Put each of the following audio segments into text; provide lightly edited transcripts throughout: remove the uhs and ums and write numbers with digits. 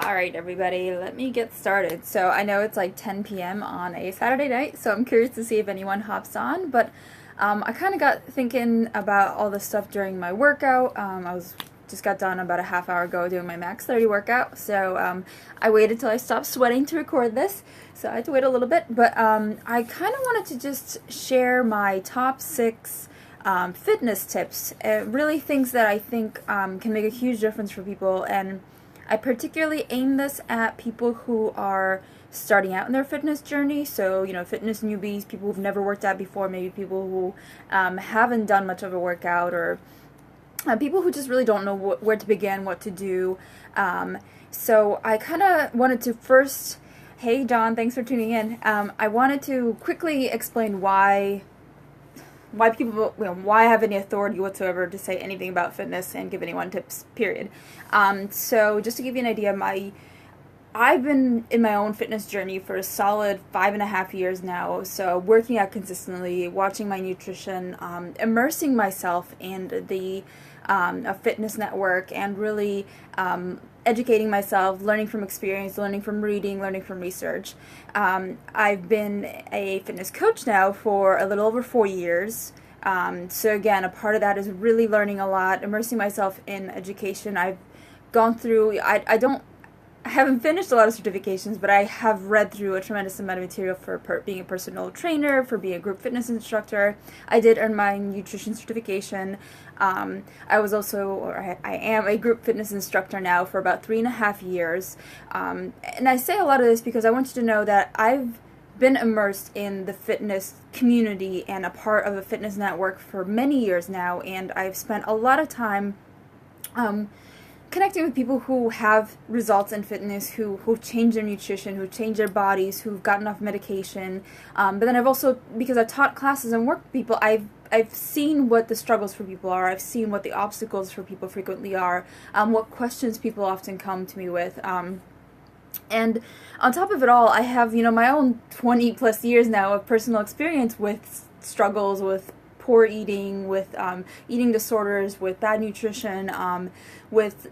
Alright everybody, let me get started. So I know it's like 10 p.m. on a Saturday night, so I'm curious to see if anyone hops on, but I kind of got thinking about all this stuff during my workout. Just got done about a half hour ago doing my Max 30 workout, so I waited till I stopped sweating to record this, so I had to wait a little bit, but I kind of wanted to just share my top 6 fitness tips, really things that I think can make a huge difference for people. And I particularly aim this at people who are starting out in their fitness journey, so, fitness newbies, people who've never worked out before, maybe people who haven't done much of a workout, or people who just really don't know where to begin, what to do. So I kind of wanted to first, hey John, thanks for tuning in. I wanted to quickly explain why people, why I have any authority whatsoever to say anything about fitness and give anyone tips, period. So just to give you an idea, I've been in my own fitness journey for a solid 5.5 years now, so working out consistently, watching my nutrition, immersing myself in the a fitness network, and really educating myself, learning from experience, learning from reading, learning from research. I've been a fitness coach now for a little over 4 years. So again, a part of that is really learning a lot, immersing myself in education. I've gone through, I haven't finished a lot of certifications, but I have read through a tremendous amount of material for being a personal trainer, for being a group fitness instructor. I did earn my nutrition certification. I was also, or I am a group fitness instructor now for about 3.5 years. And I say a lot of this because I want you to know that I've been immersed in the fitness community and a part of a fitness network for many years now, and I've spent a lot of time connecting with people who have results in fitness, who've changed their nutrition, who've changed their bodies, who've gotten off medication. But then I've also, because I've taught classes and worked with people, I've seen what the struggles for people are. I've seen what the obstacles for people frequently are, what questions people often come to me with. And on top of it all, I have, my own 20 plus years now of personal experience with struggles, with poor eating, with eating disorders, with bad nutrition, with,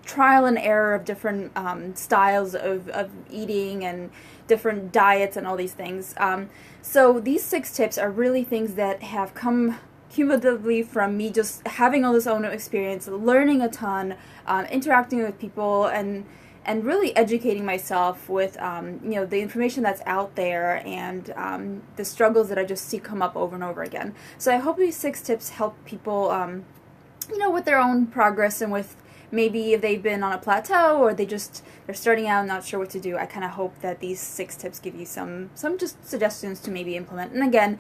trial and error of different styles of eating and different diets and all these things. So these 6 tips are really things that have come cumulatively from me just having all this own experience, learning a ton, interacting with people, and really educating myself with, the information that's out there, and the struggles that I just see come up over and over again. So I hope these 6 tips help people, with their own progress, and with maybe if they've been on a plateau, or they're starting out and not sure what to do. I kind of hope that these 6 tips give you some just suggestions to maybe implement. And again,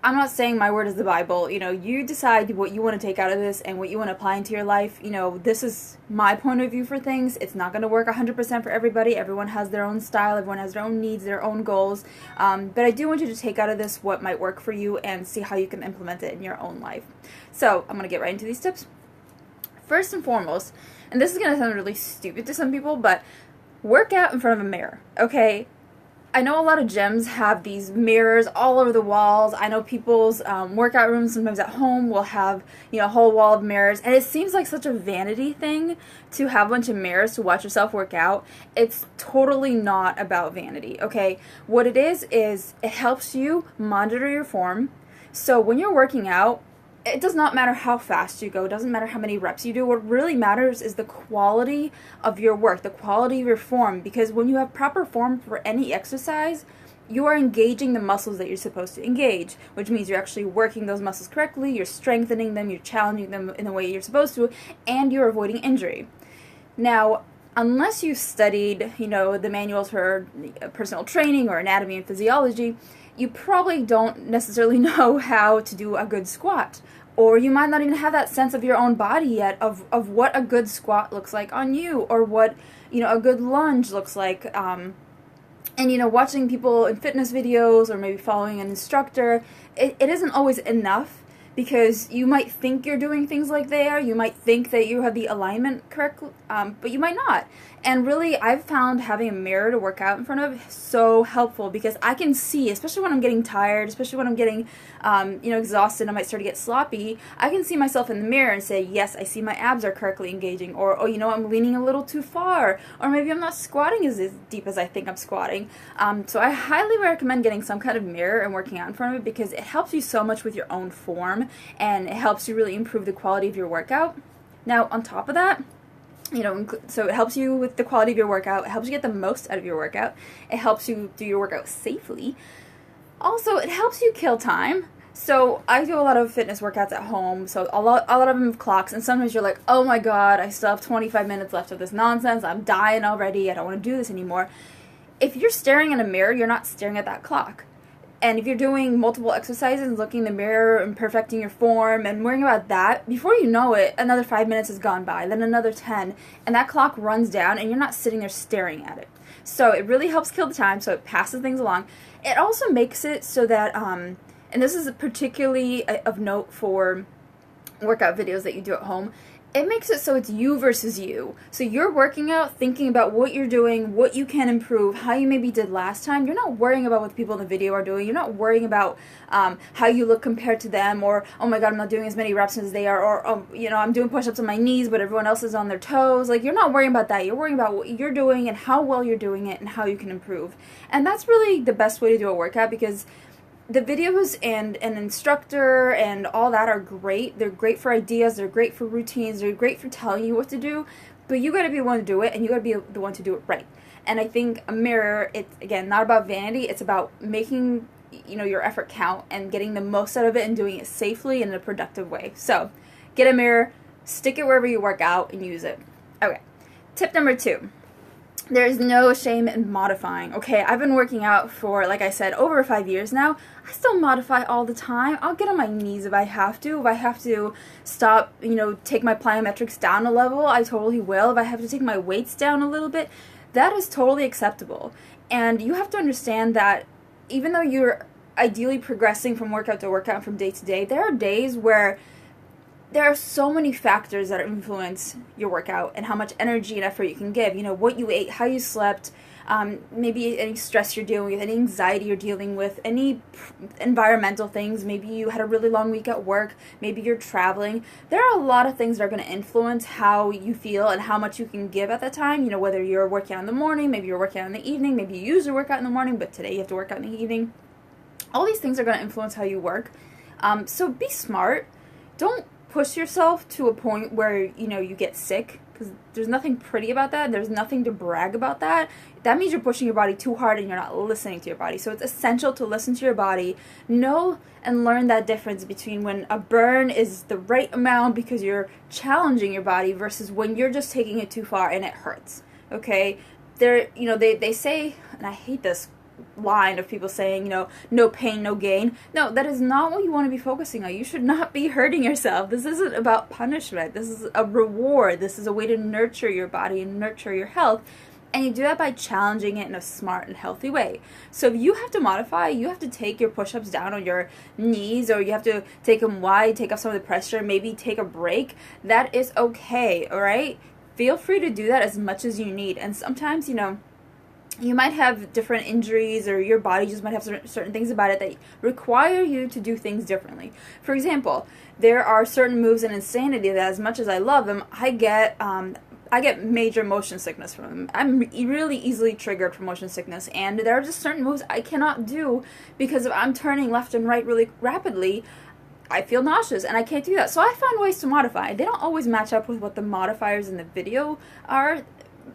I'm not saying my word is the Bible. You decide what you want to take out of this and what you want to apply into your life. This is my point of view for things. It's not going to work 100% for everybody. Everyone has their own style. Everyone has their own needs, their own goals. But I do want you to take out of this what might work for you and see how you can implement it in your own life. So I'm going to get right into these tips. First and foremost, and this is going to sound really stupid to some people, but work out in front of a mirror, okay? I know a lot of gyms have these mirrors all over the walls. I know people's workout rooms sometimes at home will have, a whole wall of mirrors. And it seems like such a vanity thing to have a bunch of mirrors to watch yourself work out. It's totally not about vanity, okay? What it is it helps you monitor your form. So when you're working out, it does not matter how fast you go. It doesn't matter how many reps you do. What really matters is the quality of your work, the quality of your form. Because when you have proper form for any exercise, you are engaging the muscles that you're supposed to engage, which means you're actually working those muscles correctly, you're strengthening them, you're challenging them in the way you're supposed to, and you're avoiding injury. Now, unless you studied, the manuals for personal training or anatomy and physiology, you probably don't necessarily know how to do a good squat. Or you might not even have that sense of your own body yet of what a good squat looks like on you, or what, a good lunge looks like. And, watching people in fitness videos, or maybe following an instructor, it isn't always enough, because you might think you're doing things like they are. You might think that you have the alignment correct, but you might not. And really, I've found having a mirror to work out in front of so helpful, because I can see, especially when I'm getting tired, especially when I'm getting, exhausted, I might start to get sloppy. I can see myself in the mirror and say, yes, I see my abs are correctly engaging, or, oh, I'm leaning a little too far, or maybe I'm not squatting as deep as I think I'm squatting. So I highly recommend getting some kind of mirror and working out in front of it, because it helps you so much with your own form, and it helps you really improve the quality of your workout. Now, on top of that, so it helps you with the quality of your workout. It helps you get the most out of your workout. It helps you do your workout safely. Also, it helps you kill time. So I do a lot of fitness workouts at home, so a lot of them have clocks, and sometimes you're like, oh my god, I still have 25 minutes left of this nonsense. I'm dying already. I don't want to do this anymore. If you're staring in a mirror, you're not staring at that clock. And if you're doing multiple exercises, looking in the mirror and perfecting your form and worrying about that, before you know it, another 5 minutes has gone by, then another 10, and that clock runs down and you're not sitting there staring at it. So it really helps kill the time, so it passes things along. It also makes it so that, and this is particularly of note for workout videos that you do at home, it makes it so it's you versus you. So you're working out, thinking about what you're doing, what you can improve, how you maybe did last time. You're not worrying about what the people in the video are doing. You're not worrying about how you look compared to them, or, oh my god, I'm not doing as many reps as they are, or, I'm doing push-ups on my knees, but everyone else is on their toes. Like, you're not worrying about that. You're worrying about what you're doing and how well you're doing it and how you can improve. And that's really the best way to do a workout, because the videos and an instructor and all that are great. They're great for ideas, they're great for routines, they're great for telling you what to do, but you gotta be the one to do it, and you gotta be the one to do it right. And I think a mirror, it's, again, not about vanity, it's about making, your effort count and getting the most out of it and doing it safely and in a productive way. So, get a mirror, stick it wherever you work out, and use it. Okay, tip number 2. There is no shame in modifying. Okay, I've been working out for, like I said, over 5 years now. I still modify all the time. I'll get on my knees if I have to. If I have to stop, take my plyometrics down a level, I totally will. If I have to take my weights down a little bit, that is totally acceptable. And you have to understand that even though you're ideally progressing from workout to workout, from day to day, there are days where there are so many factors that influence your workout and how much energy and effort you can give. What you ate, how you slept, maybe any stress you're dealing with, any anxiety you're dealing with, any environmental things. Maybe you had a really long week at work. Maybe you're traveling. There are a lot of things that are going to influence how you feel and how much you can give at that time. Whether you're working out in the morning, maybe you're working out in the evening, maybe you usually work out in the morning, but today you have to work out in the evening. All these things are going to influence how you work. So be smart. Don't push yourself to a point where, you get sick, because there's nothing pretty about that. There's nothing to brag about that. That means you're pushing your body too hard and you're not listening to your body. So it's essential to listen to your body, know and learn that difference between when a burn is the right amount because you're challenging your body versus when you're just taking it too far and it hurts. Okay? They say, and I hate this line of people saying, no pain, no gain. No, that is not what you want to be focusing on. You should not be hurting yourself. This isn't about punishment. This is a reward. This is a way to nurture your body and nurture your health. And you do that by challenging it in a smart and healthy way. So if you have to modify, you have to take your push-ups down on your knees, or you have to take them wide, take off some of the pressure, maybe take a break. That is okay, all right? Feel free to do that as much as you need. And sometimes, you might have different injuries, or your body just might have certain things about it that require you to do things differently. For example, there are certain moves in Insanity that, as much as I love them, I get major motion sickness from them. I'm really easily triggered from motion sickness, and there are just certain moves I cannot do because if I'm turning left and right really rapidly, I feel nauseous, and I can't do that. So I find ways to modify. They don't always match up with what the modifiers in the video are.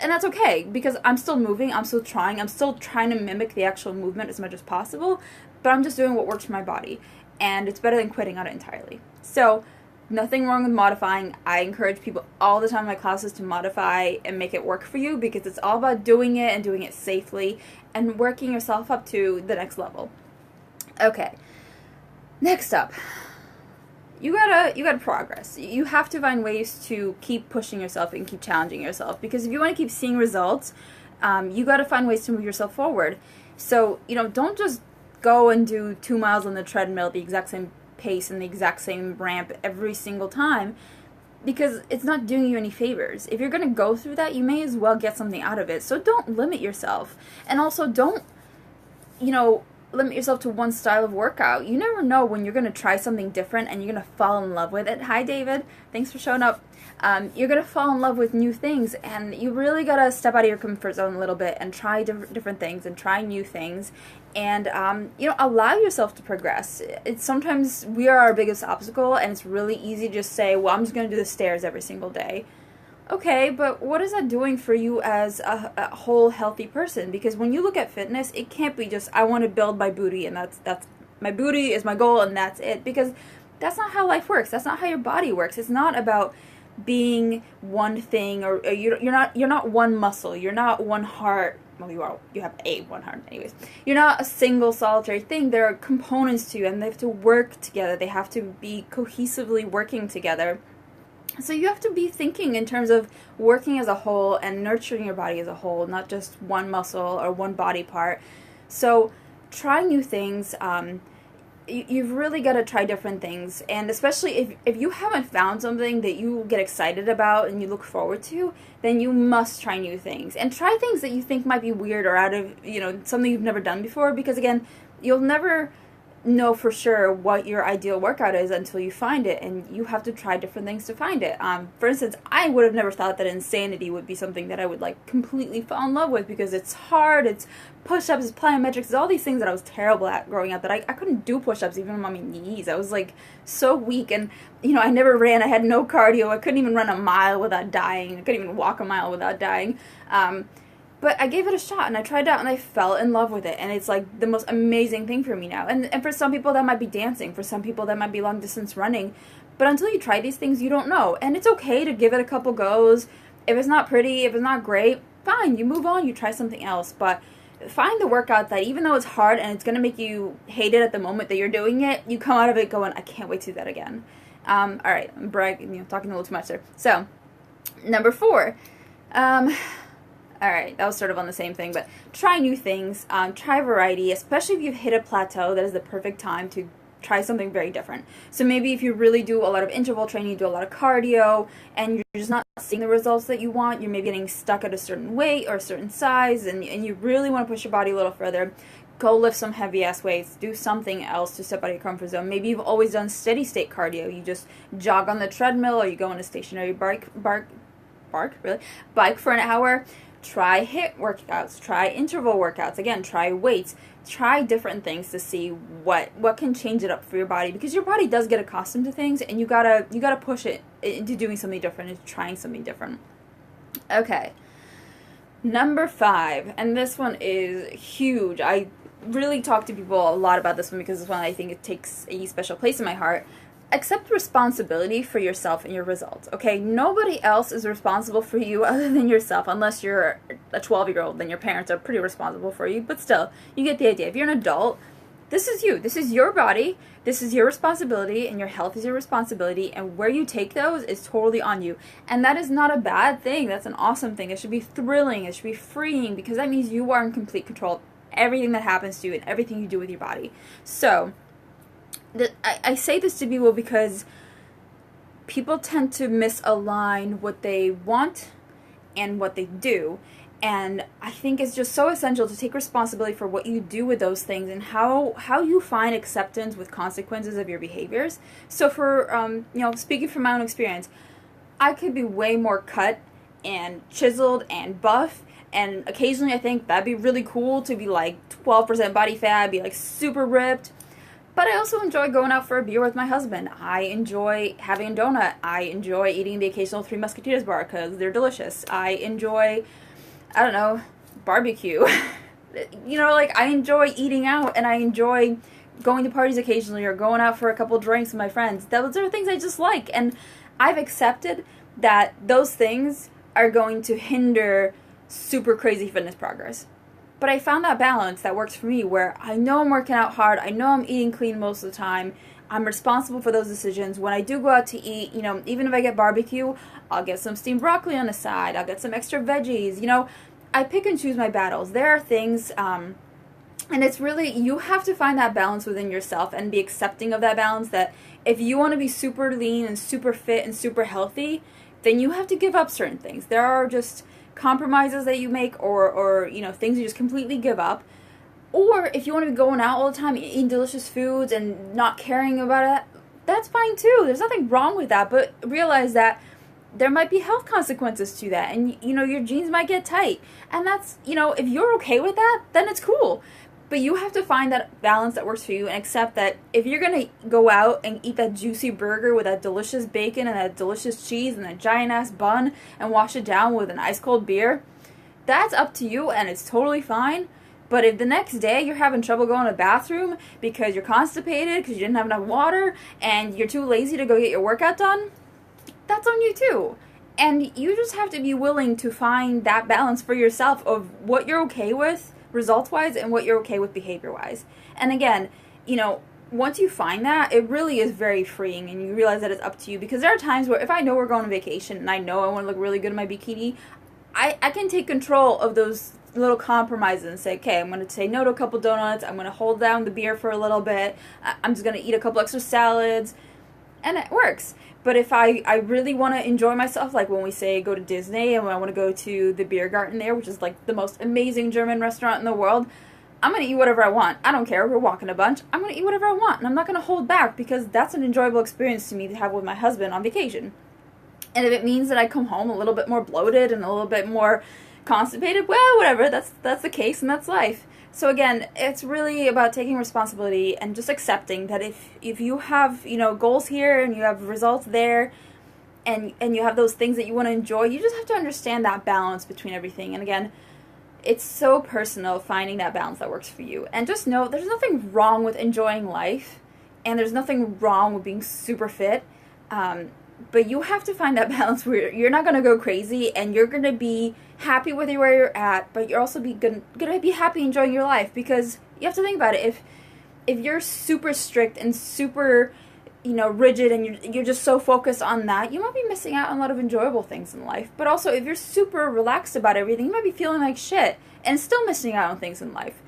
And that's okay, because I'm still moving, I'm still trying to mimic the actual movement as much as possible, but I'm just doing what works for my body, and it's better than quitting on it entirely. So, nothing wrong with modifying. I encourage people all the time in my classes to modify and make it work for you, because it's all about doing it and doing it safely, and working yourself up to the next level. Okay, next up. You gotta progress. You have to find ways to keep pushing yourself and keep challenging yourself, because if you want to keep seeing results, you gotta find ways to move yourself forward. So, don't just go and do 2 miles on the treadmill at the exact same pace and the exact same ramp every single time, because it's not doing you any favors. If you're going to go through that, you may as well get something out of it. So don't limit yourself. And also don't, limit yourself to one style of workout. You never know when you're going to try something different and you're going to fall in love with it. Hi, David. Thanks for showing up. You're going to fall in love with new things, and you really got to step out of your comfort zone a little bit and try different things and try new things, and, allow yourself to progress. Sometimes we are our biggest obstacle, and it's really easy to just say, well, I'm just going to do the stairs every single day. Okay, but what is that doing for you as a whole healthy person? Because when you look at fitness, it can't be just, I want to build my booty, and that's my booty is my goal, and that's it. Because that's not how life works. That's not how your body works. It's not about being one thing, or you're not one muscle. You're not one heart. Well, you have one heart anyways. You're not a single solitary thing. There are components to you, and they have to work together. They have to be cohesively working together. So you have to be thinking in terms of working as a whole and nurturing your body as a whole, not just one muscle or one body part. So try new things. You've really got to try different things. And especially if you haven't found something that you get excited about and you look forward to, then you must try new things. And try things that you think might be weird or out of, something you've never done before. Because again, you'll never know for sure what your ideal workout is until you find it, and you have to try different things to find it. For instance, I would have never thought that Insanity would be something that I would completely fall in love with, because it's hard, it's push-ups, it's plyometrics, it's all these things that I was terrible at growing up, that I couldn't do push-ups even on my knees. I was so weak, and I never ran, I had no cardio, I couldn't even run a mile without dying, I couldn't even walk a mile without dying. But I gave it a shot, and I tried it out, and I fell in love with it, and it's the most amazing thing for me now. And for some people that might be dancing, for some people that might be long distance running, but until you try these things, you don't know. And it's okay to give it a couple goes. If it's not pretty, if it's not great, fine, you move on, you try something else. But find the workout that, even though it's hard and it's going to make you hate it at the moment that you're doing it, you come out of it going, I can't wait to do that again. All right, I'm talking a little too much there. So, number 4. Alright, that was sort of on the same thing, but try new things, try variety, especially if you've hit a plateau. That is the perfect time to try something very different. So maybe if you really do a lot of interval training, you do a lot of cardio, and you're just not seeing the results that you want, you're maybe getting stuck at a certain weight or a certain size, and you really want to push your body a little further, go lift some heavy-ass weights, do something else to step out of your comfort zone. Maybe you've always done steady-state cardio, you just jog on the treadmill, or you go on a stationary bike for an hour. Try HIIT workouts, try interval workouts, again, try weights, try different things to see what can change it up for your body, because your body does get accustomed to things, and you gotta push it into doing something different, into trying something different. Okay, number 5, and this one is huge. I really talk to people a lot about this one, because this one I think it takes a special place in my heart. Accept responsibility for yourself and your results, okay? Nobody else is responsible for you other than yourself, unless you're a 12-year-old, then your parents are pretty responsible for you, but still, you get the idea. If you're an adult, this is you. This is your body. This is your responsibility, and your health is your responsibility, and where you take those is totally on you. And that is not a bad thing. That's an awesome thing. It should be thrilling. It should be freeing, because that means you are in complete control of everything that happens to you and everything you do with your body. So, I say this to people because people tend to misalign what they want and what they do. And I think it's just so essential to take responsibility for what you do with those things, and how you find acceptance with consequences of your behaviors. So for, speaking from my own experience, I could be way more cut and chiseled and buff, and occasionally I think that'd be really cool to be 12% body fat, be super ripped. But I also enjoy going out for a beer with my husband. I enjoy having a donut. I enjoy eating the occasional Three Musketeers bar because they're delicious. I enjoy, barbecue. I enjoy eating out, and I enjoy going to parties occasionally, or going out for a couple drinks with my friends. Those are things I just like. And I've accepted that those things are going to hinder super crazy fitness progress. But I found that balance that works for me, where I know I'm working out hard, I know I'm eating clean most of the time, I'm responsible for those decisions. When I do go out to eat, even if I get barbecue, I'll get some steamed broccoli on the side, I'll get some extra veggies, I pick and choose my battles. There are things And it's really, you have to find that balance within yourself and be accepting of that balance, that if you want to be super lean and super fit and super healthy, then you have to give up certain things. There are just compromises that you make, or you know, things you just completely give up. Or if you want to be going out all the time, eating delicious foods and not caring about it, that's fine too. There's nothing wrong with that, but realize that there might be health consequences to that, and you know, your jeans might get tight, and that's, you know, if you're okay with that, then it's cool. But you have to find that balance that works for you, and accept that if you're gonna go out and eat that juicy burger with that delicious bacon and that delicious cheese and that giant ass bun and wash it down with an ice cold beer, that's up to you and it's totally fine. But if the next day you're having trouble going to the bathroom because you're constipated, because you didn't have enough water, and you're too lazy to go get your workout done, that's on you too. And you just have to be willing to find that balance for yourself of what you're okay with results-wise and what you're okay with behavior-wise. And again, you know, once you find that, it really is very freeing, and you realize that it's up to you. Because there are times where if I know we're going on vacation and I know I want to look really good in my bikini, I can take control of those little compromises and say, okay, I'm going to say no to a couple donuts, I'm going to hold down the beer for a little bit, I'm just going to eat a couple extra salads, and it works. But if I really want to enjoy myself, like when we say go to Disney and when I want to go to the Biergarten there, which is like the most amazing German restaurant in the world, I'm going to eat whatever I want. I don't care, we're walking a bunch, I'm going to eat whatever I want, and I'm not going to hold back, because that's an enjoyable experience to me to have with my husband on vacation. And if it means that I come home a little bit more bloated and a little bit more constipated, well, whatever, that's the case, and that's life. So again, it's really about taking responsibility and just accepting that if you have, you know, goals here and you have results there, and you have those things that you want to enjoy, you just have to understand that balance between everything. And again, it's so personal, finding that balance that works for you. And just know there's nothing wrong with enjoying life, and there's nothing wrong with being super fit. But you have to find that balance where you're not going to go crazy, and you're going to be happy with where you're at, but you're also going to be happy enjoying your life. Because you have to think about it. If you're super strict and super, you know, rigid, and you're just so focused on that, you might be missing out on a lot of enjoyable things in life. But also, if you're super relaxed about everything, you might be feeling like shit and still missing out on things in life.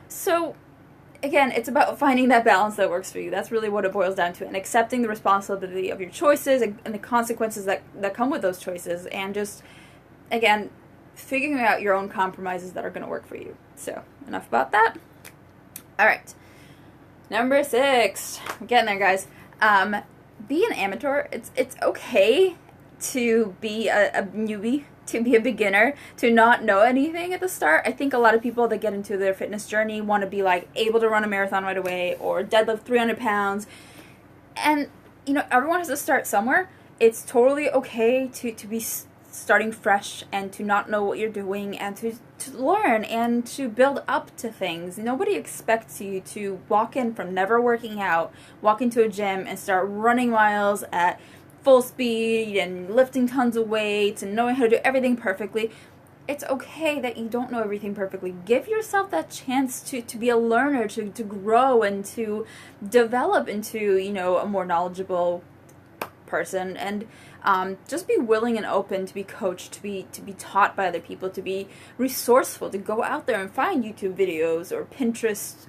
So again, it's about finding that balance that works for you. That's really what it boils down to, and accepting the responsibility of your choices and the consequences that come with those choices, and just, again, figuring out your own compromises that are going to work for you. So, enough about that. Alright. Number 6. We're getting there, guys. Be an amateur. It's okay to be a newbie, to be a beginner, to not know anything at the start. I think a lot of people that get into their fitness journey want to be like able to run a marathon right away or deadlift 300 pounds. And, you know, everyone has to start somewhere. It's totally okay to be starting fresh and to not know what you're doing, and to learn and to build up to things. Nobody expects you to walk in from never working out, walk into a gym and start running miles at full speed and lifting tons of weights and knowing how to do everything perfectly. It's okay that you don't know everything perfectly. Give yourself that chance to be a learner, to grow and to develop into, you know, a more knowledgeable person. And just be willing and open to be coached, to be taught by other people, to be resourceful, to go out there and find YouTube videos or Pinterest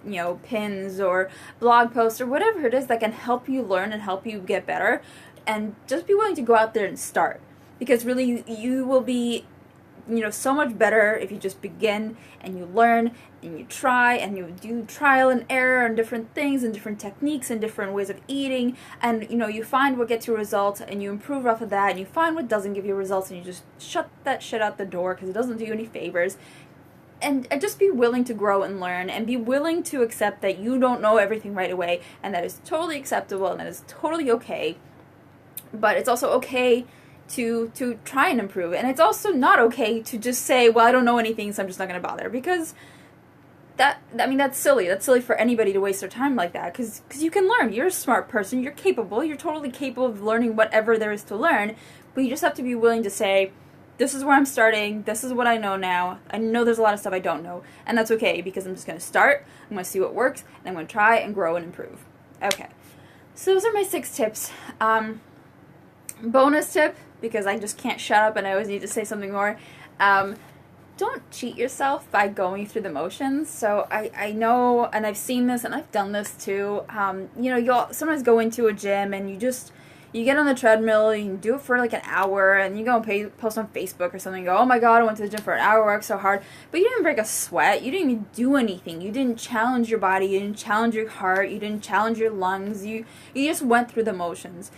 you know, pins or blog posts or whatever it is that can help you learn and help you get better. And just be willing to go out there and start, because really you will be, you know, so much better if you just begin and you learn and you try and you do trial and error and different things and different techniques and different ways of eating, and, you know, you find what gets you results and you improve off of that, and you find what doesn't give you results and you just shut that shit out the door because it doesn't do you any favors. And just be willing to grow and learn, and be willing to accept that you don't know everything right away, and that is totally acceptable and that is totally okay. But it's also okay to try and improve, and it's also not okay to just say, well, I don't know anything, so I'm just not going to bother, because that's silly. That's silly for anybody to waste their time like that, because you can learn. You're a smart person, you're capable, you're totally capable of learning whatever there is to learn, but you just have to be willing to say, this is where I'm starting, this is what I know now, I know there's a lot of stuff I don't know, and that's okay, because I'm just going to start, I'm going to see what works, and I'm going to try and grow and improve. Okay, so those are my 6 tips. Bonus tip, because I just can't shut up and I always need to say something more, don't cheat yourself by going through the motions. So I know, and I've seen this, and I've done this too. You know, you'll sometimes go into a gym and you get on the treadmill, you do it for like an hour, and you go and post on Facebook or something, and go, oh my god, I went to the gym for an hour, worked so hard, but you didn't break a sweat, you didn't even do anything, you didn't challenge your body, you didn't challenge your heart, you didn't challenge your lungs, you just went through the motions.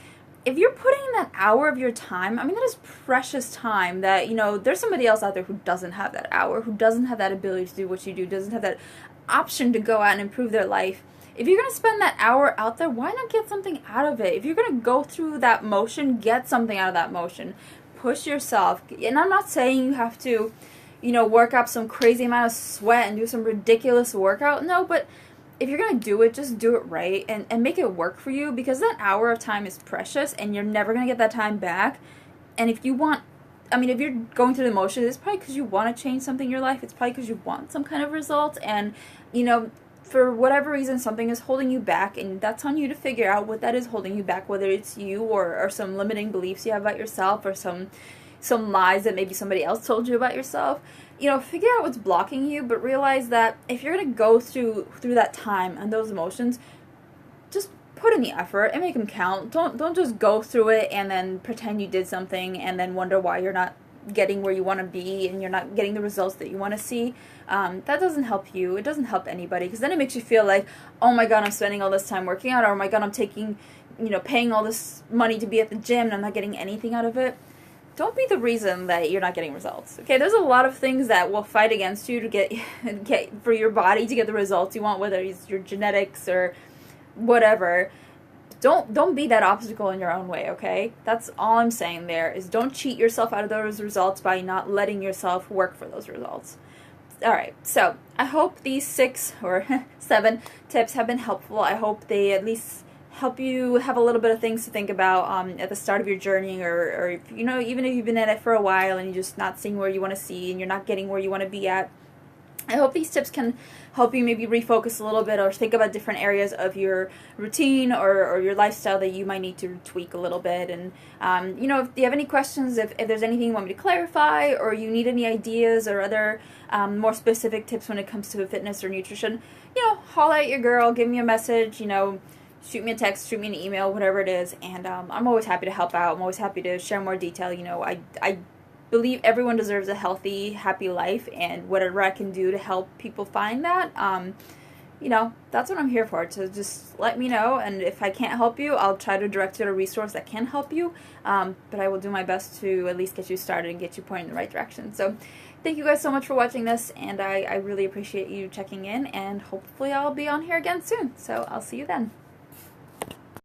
If you're putting in that hour of your time, I mean, that is precious time that, you know, there's somebody else out there who doesn't have that hour, who doesn't have that ability to do what you do, doesn't have that option to go out and improve their life. If you're going to spend that hour out there, why not get something out of it? If you're going to go through that motion, get something out of that motion. Push yourself. And I'm not saying you have to, you know, work up some crazy amount of sweat and do some ridiculous workout. No, but if you're going to do it, just do it right and make it work for you, because that hour of time is precious and you're never going to get that time back. And if you want, I mean, if you're going through the motions, it's probably because you want to change something in your life. It's probably because you want some kind of result. And, you know, for whatever reason, something is holding you back, and that's on you to figure out what that is holding you back, whether it's you or some limiting beliefs you have about yourself, or some lies that maybe somebody else told you about yourself. You know, figure out what's blocking you, but realize that if you're going to go through that time and those emotions, just put in the effort and make them count. Don't just go through it and then pretend you did something and then wonder why you're not getting where you want to be and you're not getting the results that you want to see. That doesn't help you. It doesn't help anybody, because then it makes you feel like, oh my god, I'm spending all this time working out, or oh my god, I'm taking, you know, paying all this money to be at the gym and I'm not getting anything out of it. Don't be the reason that you're not getting results. Okay, there's a lot of things that will fight against you to get for your body to get the results you want, whether it's your genetics or whatever. Don't be that obstacle in your own way, okay? That's all I'm saying there, is don't cheat yourself out of those results by not letting yourself work for those results. Alright, so I hope these 6 or 7 tips have been helpful. I hope they at least help you have a little bit of things to think about at the start of your journey, or if, you know, even if you've been at it for a while and you're just not seeing where you want to see and you're not getting where you want to be at. I hope these tips can help you maybe refocus a little bit, or think about different areas of your routine or your lifestyle that you might need to tweak a little bit. And, you know, if you have any questions, if there's anything you want me to clarify, or you need any ideas or other more specific tips when it comes to fitness or nutrition, you know, holla at your girl, give me a message, you know, shoot me a text, shoot me an email, whatever it is. And I'm always happy to help out. I'm always happy to share more detail. You know, I believe everyone deserves a healthy, happy life, and whatever I can do to help people find that, you know, that's what I'm here for. So just let me know, and if I can't help you, I'll try to direct you to a resource that can help you, but I will do my best to at least get you started and get you pointed in the right direction. So thank you guys so much for watching this, and I really appreciate you checking in, and hopefully I'll be on here again soon. So I'll see you then.